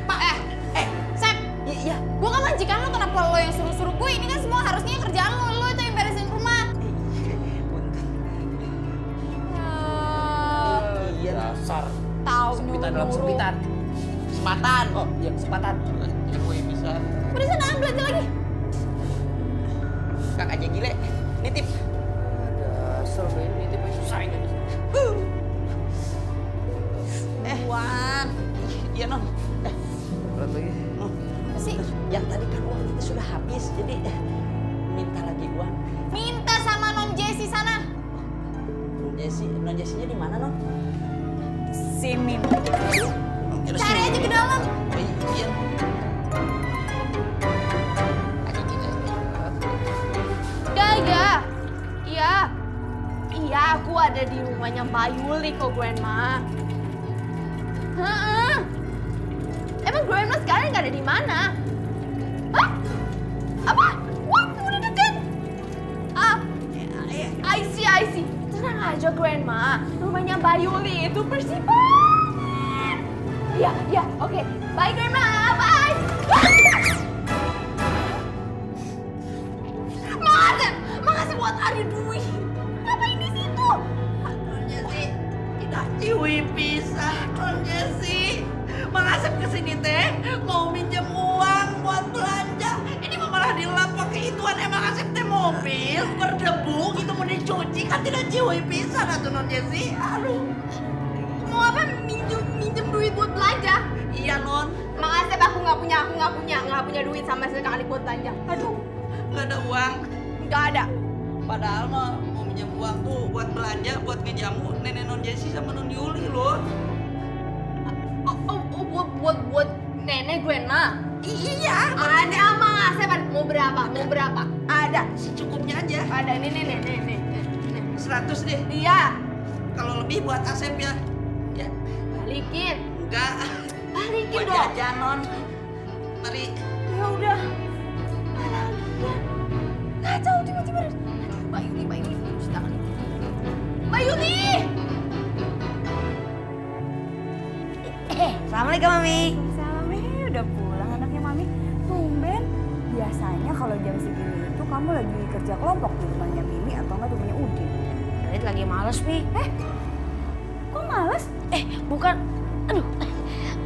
Pak. Sep, Iya. gua kan majikan lo, kenapa lo yang suruh-suruh gue? Ini kan semua harusnya kerjaan lo itu yang beresin rumah. Bukan dalam kesempitan. Kesempatan. Oh, iya kesempatan. Ciwi bisa. Udah sana belanja lagi. Kang aja gile. Nitip. Dasar ini nitip aja susah ini. Wan. Iya non. Berat lagi. Non. Apa sih? Yang tadi kan uang kita sudah habis, jadi minta lagi uang. Minta sama Non Jessie sana. Non Jessinya di mana non? Sini. Cari Cari aja ke dalam. Iya. Aja gile. Udah ya. Iya. Iya, aku ada di rumahnya Mbak Yuli kok, Grandma. Heeh. Emang Grandma sekarang nggak ada di mana? Hah? Apa? What? Udah deket? I see. Tenang aja, Grandma. Rumahnya Mbak Yuli itu bersih banget. Iya, oke. Bye, Grandma. Bye. Makasih buat Ari Dwi. Ngapain di situ? Non Jessi, tidak ciwi bisa non Jessi. Mengasep kesini teh mau minjem uang buat belanja. Ini mah malah dilap pakai ituan emang asep teh mobil berdebu gitu mau dicuci kan tidak ciwi bisa atuh non Jessi. Aduh. Mau apa? Minjem duit buat belanja? Iya non, Makasih, aku nggak punya duit sama sekali buat belanja. Aduh, nggak ada uang. nggak ada. Padahal mah mau minjem uang tuh buat belanja, buat ngejamu nenek non Jessi sama non Yuli loh. Buat nenek Grandma. Iya. Ada makasih. Mau berapa? Ada. Secukupnya aja. Ada nih. 100 deh. Iya. Kalau lebih buat Asep ya. Ya. Balikin. Enggak. Balikin Buat dong. jajan non. Mari. Ya udah. Mana lagi? Nggak tahu tiba-tiba. Aduh, Mbak Yuli. Cuci tangan. Mbak Yuli. Assalamualaikum Mami. Salam, udah pulang anaknya Mami. Tumben. Biasanya kalau jam segini itu kamu lagi kerja kelompok di rumahnya Mimi atau enggak di rumahnya Udin. Radit lagi males Mi. Kok males? Bukan. Aduh.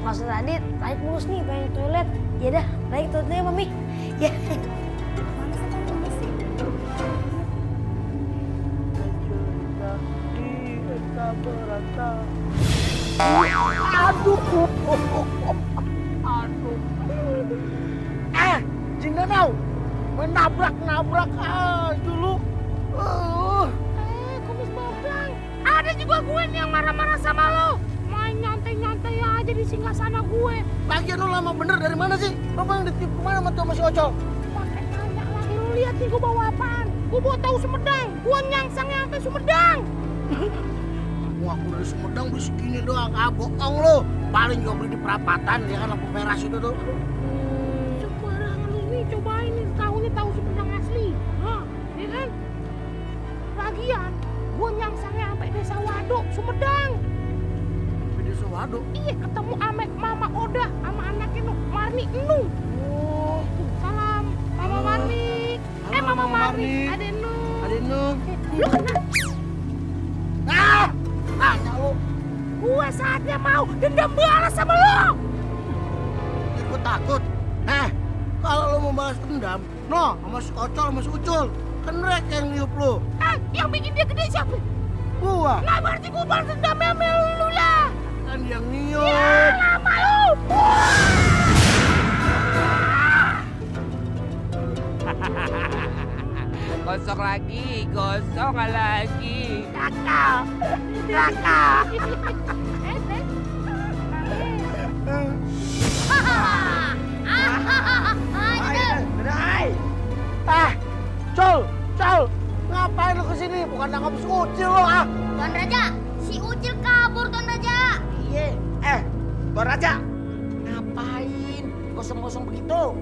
Maksud Radit mulus nih pengen ke toilet. Ya dah, Radit ke toiletnya Mami. Ya. Males apa males sih? Jin Danau menabrak dulu. Kumis boplang. Ada juga gue nih yang marah-marah sama lo. Main nyantai-nyantai aja di singgasana gue. Lagian lu lama bener dari mana sih? Lu bang ditipu kemana sama tuh si Ocol? Pakai nanya lagi, lu lihat nih gue bawa apaan? Gue bawa tahu Sumedang. Gue nyangsangnya sampai Sumedang. Aku dari Sumedang beli segini doang. Bohong lu. Paling juga beli di perapatan ya kan lampu merah itu tuh. Sembarangan lu nih, cobain nih tahu Sumedang asli. Hah, ya kan? Lagian, gue nyangsangnya sampai desa Waduk, Sumedang. Di Sewado. Iya, ketemu ame Mama Oda sama anaknya Marni Enung. Oh, Salam, Mama Marni. Halo, Mama Mama Marni. Marni. Ada Enung. ada Nung. Lu kenal? Nanya lu. Gue saatnya mau dendam balas sama lo. Ikut takut. Kalau lu mau balas dendam, sama si Ocol sama si Ucul. Kan mereka yang niup lu. Yang bikin dia gede siapa? Gua Nggak berarti gue balas dendam sama lu lah. kan yang niup. Ya, lama lu. Gosok lagi. Kakak. Col, ngapain lu kesini? Bukan nangkap si Ucil lo Tuan Raja, si Ucil kabur Tuan Raja. Iya. Tuan Raja. Ngapain? Gosong-gosong begitu.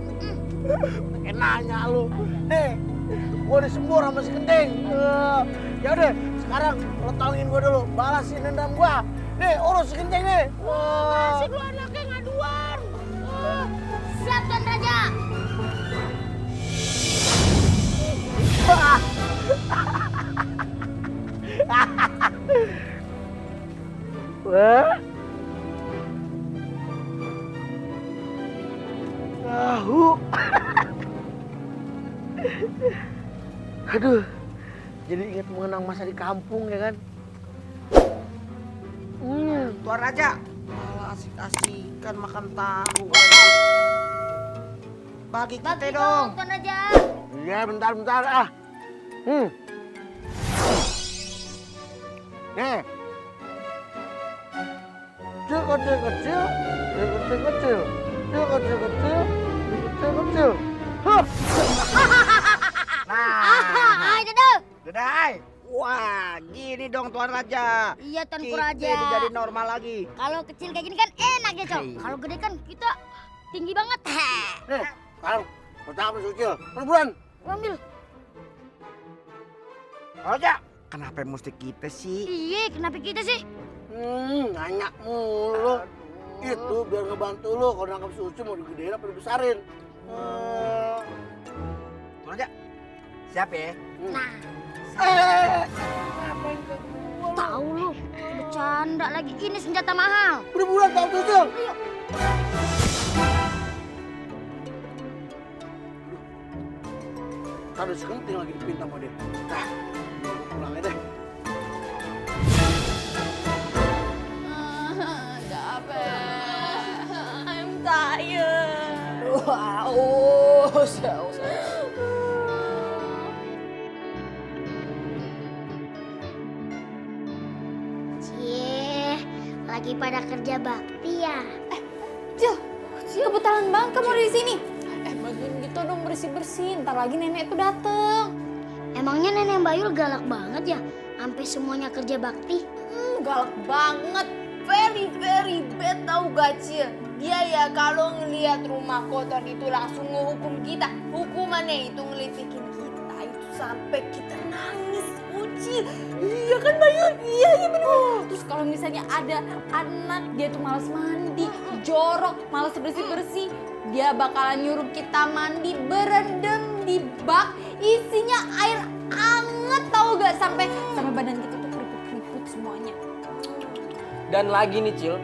Pakai nanya lu. Gua disembur sama si Kenting. Ya udah, sekarang lo tolongin gua dulu, balasin dendam gua. Nih, urus si Kenting nih. Masih lu anaknya ngaduan. Siap Tuan Raja. tahu. Aduh, jadi ingat mengenang masa di kampung ya kan? Tuan Raja, malah asik-asikan makan tahu. Bagi kita Bagi dong. Tuan Raja. Iya, bentar ah. Nih. Kecil. Huh. Nah, Ayo dah. Dedai. Wah, gini dong Tuan Raja. Iya Tuanku Kita Raja. jadi normal lagi. Kalau kecil kayak gini kan enak ya, Cok. Iya. Kalau gede kan kita tinggi banget. Nih, sekarang pertama Sucil. Buruan. Ambil. Raja, kenapa mesti kita sih? Iya, kenapa kita sih? Nanya mulu. Itu biar ngebantu lu kalau nangkap si Uci mau digedein apa dibesarin. Tuan Raja, siap ya? Nah, tahu lu. Bercanda lagi. Ini senjata mahal. Buruan tahu Sucil. Ayo. Tadi sekenting lagi dipinta sama dia. Nah, pulang aja deh. Capek. I'm tired. Cie, lagi pada kerja bakti ya? Cil, kebetulan banget kamu ada di sini. Bantuin gitu dong bersih-bersih. Ntar lagi nenek tuh dateng. Emangnya nenek Bayul galak banget ya? Sampai semuanya kerja bakti? Galak banget. Very bad tau gak Cil? Dia ya kalau ngelihat rumah kotor itu langsung ngehukum kita. Hukumannya itu ngelitikin kita itu sampai kita nangis Ucil. Iya kan Bayul? Iya bener. Terus kalau misalnya ada anak dia tuh malas mandi, jorok, malas bersih-bersih, dia bakalan nyuruh kita mandi berendam di bak isinya air anget tau gak? Sampai badan kita tuh keriput-keriput semuanya. Dan lagi nih Cil,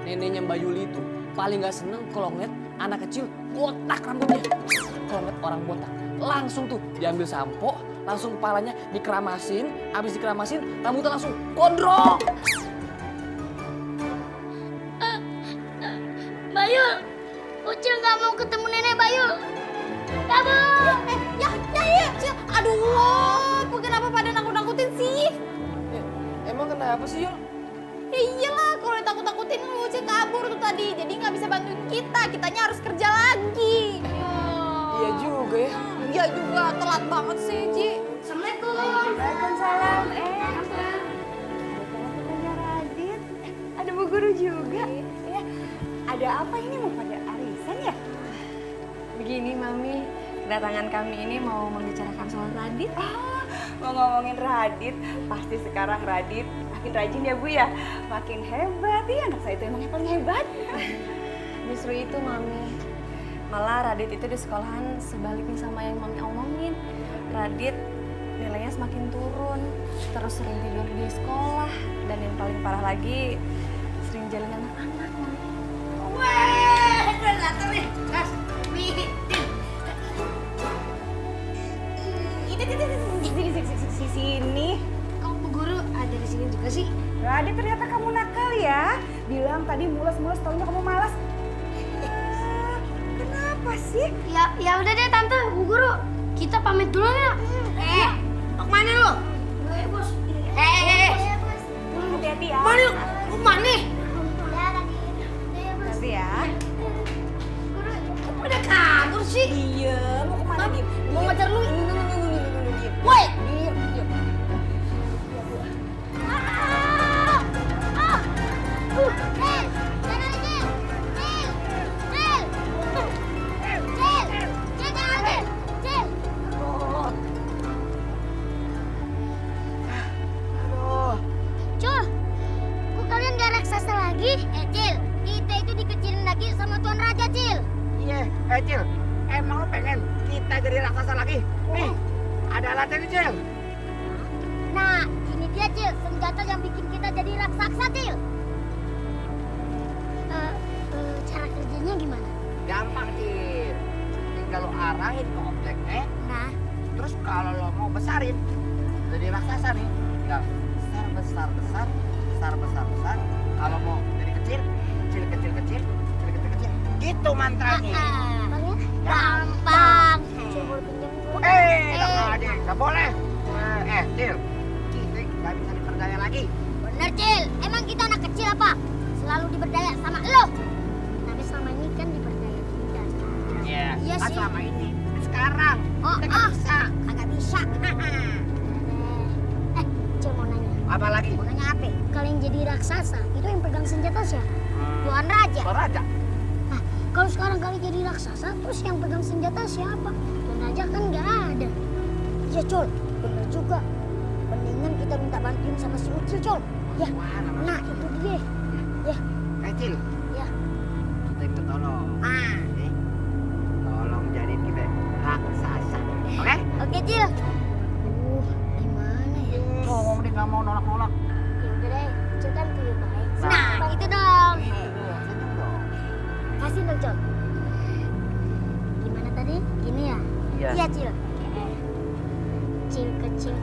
neneknya Mbak Yuli itu paling gak seneng kalau ngeliat anak kecil botak rambutnya. Kalau ngeliat orang botak, langsung tuh diambil sampo, langsung kepalanya dikeramasin, habis dikeramasin rambutnya langsung gondrong. Bayul, Ucil nggak mau ketemu nenek Bayul. Kabur. Ya, Cil. Aduh, kenapa pada nakut-nakutin sih? Emang kenapa sih Yul? Ya iyalah, kalau ditakut-takutin Ucil kabur tuh tadi. Jadi nggak bisa bantuin kita, kitanya harus kerja lagi. Iya juga ya. Iya juga, telat banget sih, Ji. Assalamualaikum. Waalaikumsalam. Ada temannya Radit. Ada Bu Guru juga. Ya, ada apa ini mau pada arisan ya? Begini Mami, kedatangan kami ini mau membicarakan soal Radit. Mau ngomongin Radit, pasti sekarang Radit makin rajin ya Bu ya. Makin hebat ya, anak saya itu emang yang paling hebat. Justru itu Mami. Malah Radit itu di sekolahan sebaliknya sama yang Mami omongin. Radit nilainya semakin turun, terus sering tidur di sekolah, dan yang paling parah lagi sering jalin anak-anak Mami. Wah, udah datang nih. Kas, Di sini. kok Bu Guru ada di sini juga sih? Radit ternyata kamu nakal ya. Bilang tadi mules-mules, taunya kamu malas. Kenapa sih? Ya udah deh Tante, Bu Guru. Kita pamit dulu ya. Mau kemana lu? Bos. Hati-hati ya. Mana? Mau kemana? Nanti ya. Guru, kok pada kabur sih? Iya, mau kemana Dim? Mau ngejar lu? Diem. Woi! Diem. Cul, kok kalian gak raksasa lagi? Cil, kita itu dikecilin lagi sama Tuan Raja, Cil. Iya, Cil, emang lo pengen kita jadi raksasa lagi? Nih, ada alatnya nih Cil. Nah, ini dia, Cil, senjata yang bikin kita jadi raksasa, Cil. Cara kerjanya gimana? Gampang Cil. tinggal lo arahin ke objeknya. Nah, Terus kalau lo mau besarin jadi raksasa nih, tinggal besar besar. Kalau mau jadi kecil. Gitu mantranya. Bang ya? Gampang. Coba pinjam gua. Enak aja, nggak boleh. Cil, kita nggak bisa diperdaya lagi. Bener, Cil. Emang kita anak kecil apa? Selalu diberdaya sama lo. Tapi selama ini kan diberdaya kita. Iya, Iya kan sih. selama ini. Sekarang kita nggak bisa. Kagak bisa. Cil mau nanya. Apa lagi? Mau nanya apa? Kalau yang jadi raksasa, itu yang pegang senjata siapa? Tuan Raja. Tuan Raja. Nah, kalau sekarang kali jadi raksasa, terus yang pegang senjata siapa? Tuan Raja kan nggak ada. Ya, Col. Bener juga. Mendingan kita minta bantuin sama si Ucil, Col. Ya, nah itu dia. Ya, Cil. ya. Kita minta tolong. Nih, tolong jadiin kita raksasa. Oke? Oke, Cil. Gimana ya? Ngomong dia nggak mau nolak-nolak. Ya udah deh, Cil kan pilih baik. Nah, Nah, itu dong. Senyum dong. Kasih dong, Col. Gimana tadi? Gini ya? Iya. Iya, Cil. Cil kecil.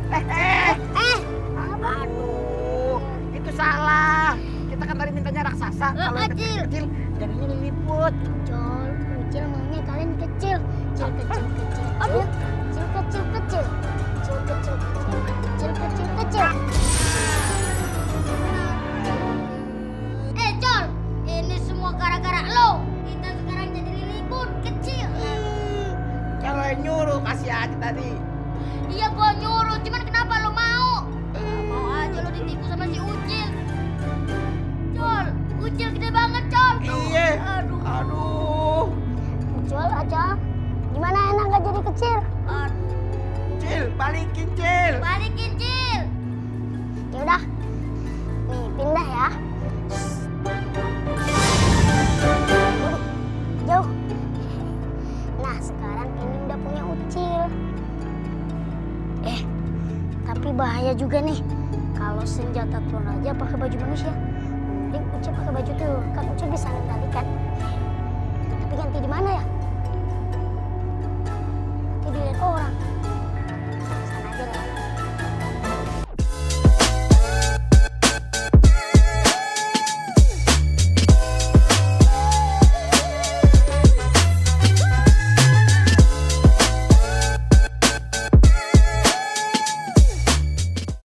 Aduh, itu salah. Kita kan tadi mintanya raksasa. Lah, Kalau yang kecil. kecil jadinya liliput. Col, Ucil maunya kalian kecil. Cil kecil. Aduh. Cil kecil. Cil kecil. Col, ini semua gara-gara lo. Kita sekarang jadi liliput kecil. Kalau yang nyuruh kasih aja tadi. Iya, gua nyuruh, cuman kenapa lo mau? Mau aja lo ditipu sama si Ucil. Col, Ucil gede banget, Col. Iya. Aduh. Ucil aja. Gimana enak gak jadi kecil? Aduh. Cil, balikin Cil. Balikin, Cil. Ya udah. Nih, pindah ya. Jauh. Nah, sekarang ini udah punya Ucil. Tapi bahaya juga nih. Kalau senjata Tuan Raja pakai baju manusia. Mending Ucil pakai baju tuh. Kan Ucil bisa ngendalikan. Tapi ganti di mana ya? Ganti di